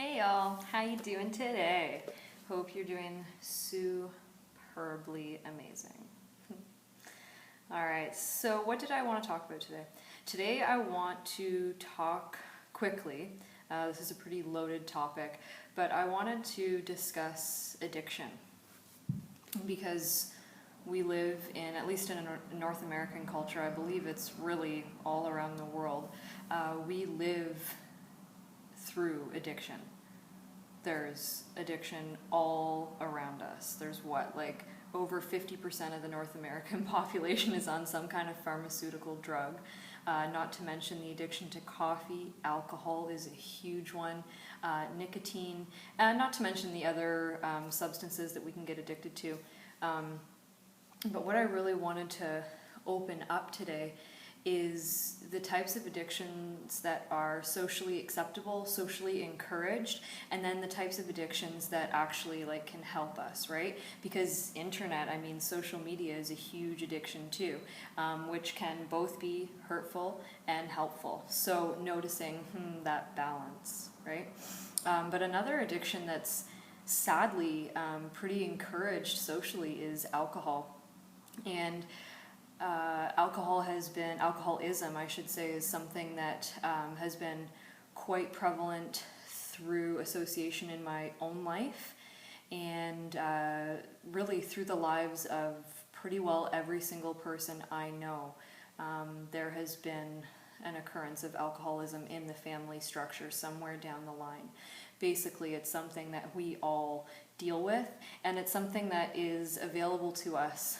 Hey y'all, how you doing today? Hope you're doing superbly amazing. Alright, so what did I want to talk about today? Today I want to talk quickly. This is a pretty loaded topic, but I wanted to discuss addiction because we live in, at least in a North American culture, I believe it's really all around the world, we live through addiction. There's addiction all around us. There's like over 50% of the North American population is on some kind of pharmaceutical drug. Not to mention the addiction to coffee, alcohol is a huge one, nicotine, and not to mention the other substances that we can get addicted to. But what I really wanted to open up today is the types of addictions that are socially acceptable, socially encouraged, and then the types of addictions that actually can help us, right? Because social media is a huge addiction too, which can both be hurtful and helpful. So noticing that balance, right? But another addiction that's sadly pretty encouraged socially is alcohol. And alcoholism, I should say, is something that has been quite prevalent through association in my own life and really through the lives of pretty well every single person I know. There has been an occurrence of alcoholism in the family structure somewhere down the line. Basically, it's something that we all deal with, and it's something that is available to us.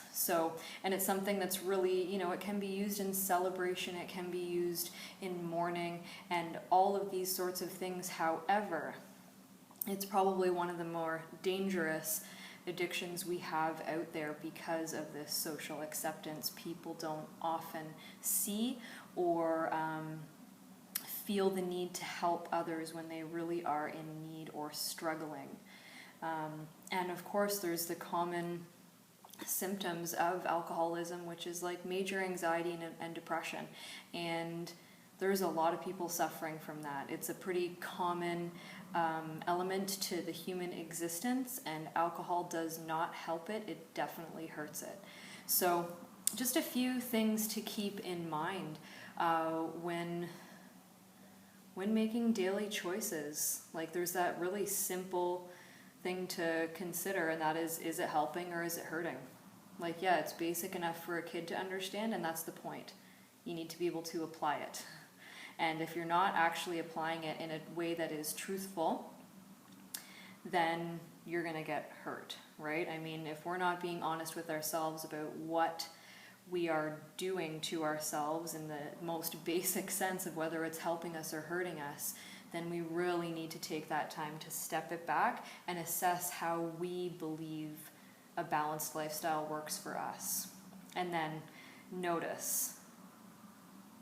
And it's something that's really, it can be used in celebration, it can be used in mourning, and all of these sorts of things. However, it's probably one of the more dangerous addictions we have out there because of this social acceptance. People don't often see or feel the need to help others when they really are in need or struggling. And of course, there's the common symptoms of alcoholism, which is like major anxiety and depression. And there's a lot of people suffering from that. It's a pretty common element to the human existence, and alcohol does not help it. It definitely hurts it. So just a few things to keep in mind when making daily choices. There's that really simple thing to consider, and that is it helping or is it hurting? It's basic enough for a kid to understand, and that's the point. You need to be able to apply it. And if you're not actually applying it in a way that is truthful, then you're going to get hurt, right? If we're not being honest with ourselves about what we are doing to ourselves in the most basic sense of whether it's helping us or hurting us, then we really need to take that time to step it back and assess how we believe a balanced lifestyle works for us. And then notice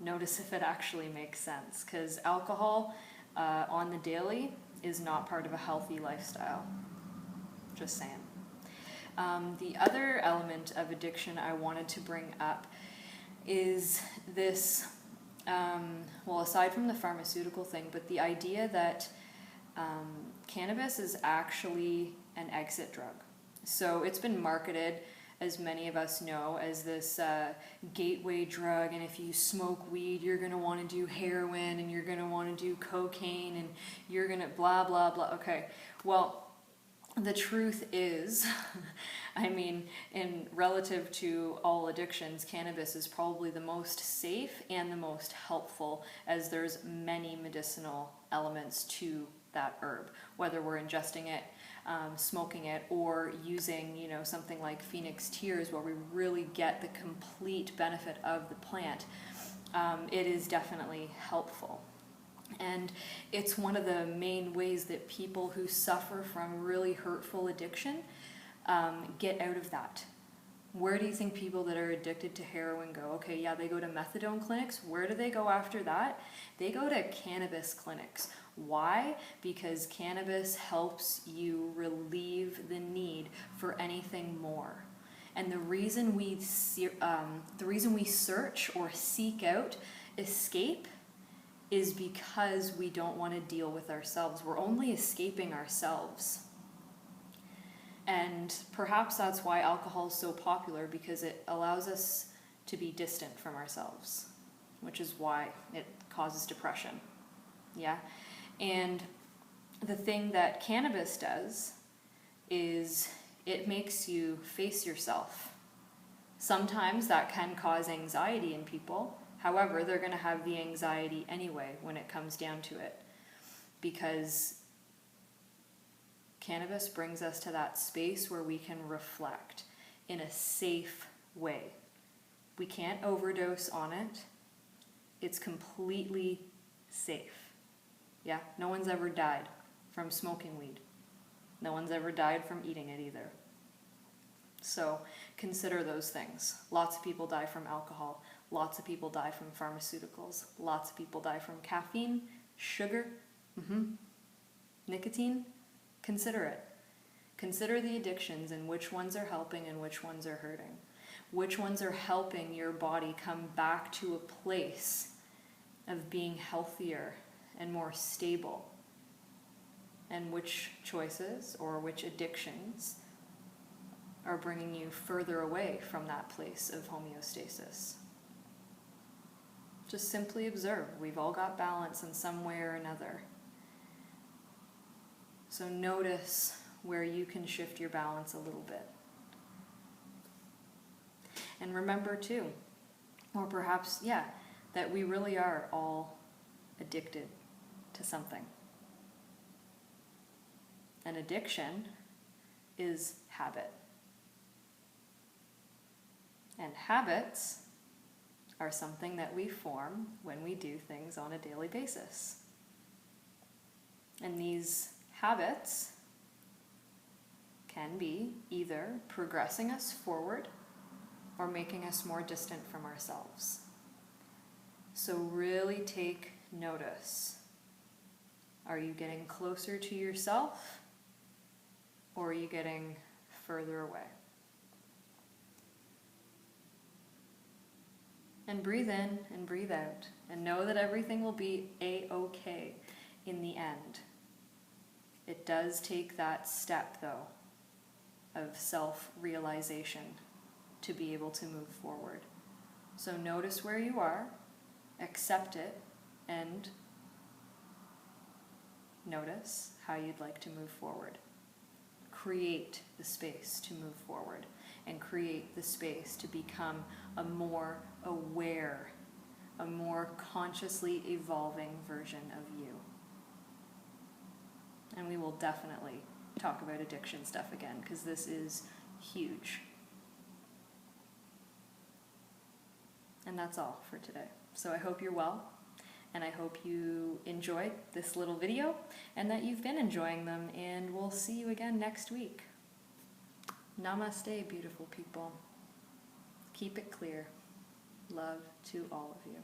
if it actually makes sense, because alcohol on the daily is not part of a healthy lifestyle. Just saying. The other element of addiction I wanted to bring up is this, aside from the pharmaceutical thing, but the idea that cannabis is actually an exit drug. So it's been marketed, as many of us know, as this gateway drug, and if you smoke weed, you're going to want to do heroin, and you're going to want to do cocaine, and you're going to blah, blah, blah. Okay, well, the truth is, in relative to all addictions, cannabis is probably the most safe and the most helpful, as there's many medicinal elements to that herb, whether we're ingesting it, smoking it, or using, something like Phoenix Tears, where we really get the complete benefit of the plant. It is definitely helpful. And it's one of the main ways that people who suffer from really hurtful addiction get out of that. Where do you think people that are addicted to heroin go? Okay, yeah, they go to methadone clinics. Where do they go after that? They go to cannabis clinics. Why? Because cannabis helps you relieve the need for anything more. And the reason we search or seek out escape is because we don't want to deal with ourselves. We're only escaping ourselves. And perhaps that's why alcohol is so popular, because it allows us to be distant from ourselves, which is why it causes depression. Yeah? And the thing that cannabis does is it makes you face yourself. Sometimes that can cause anxiety in people. However, they're going to have the anxiety anyway when it comes down to it, because cannabis brings us to that space where we can reflect in a safe way. We can't overdose on it. It's completely safe. Yeah, no one's ever died from smoking weed. No one's ever died from eating it either. So consider those things. Lots of people die from alcohol. Lots of people die from pharmaceuticals. Lots of people die from caffeine, sugar, nicotine. Consider it. Consider the addictions and which ones are helping and which ones are hurting. Which ones are helping your body come back to a place of being healthier and more stable. And which choices or which addictions are bringing you further away from that place of homeostasis. Just simply observe. We've all got balance in some way or another. So notice where you can shift your balance a little bit. And remember too, or perhaps, that we really are all addicted to something. An addiction is habit. And habits are something that we form when we do things on a daily basis. And these habits can be either progressing us forward or making us more distant from ourselves. So really take notice. Are you getting closer to yourself, or are you getting further away? And breathe in and breathe out, and know that everything will be a-okay in the end. It does take that step, though, of self-realization to be able to move forward. So notice where you are, accept it, and notice how you'd like to move forward. Create the space to move forward, and create the space to become a more aware, a more consciously evolving version of you. And we will definitely talk about addiction stuff again, because this is huge. And that's all for today. So I hope you're well, and I hope you enjoyed this little video, and that you've been enjoying them, and we'll see you again next week. Namaste, beautiful people. Keep it clear. Love to all of you.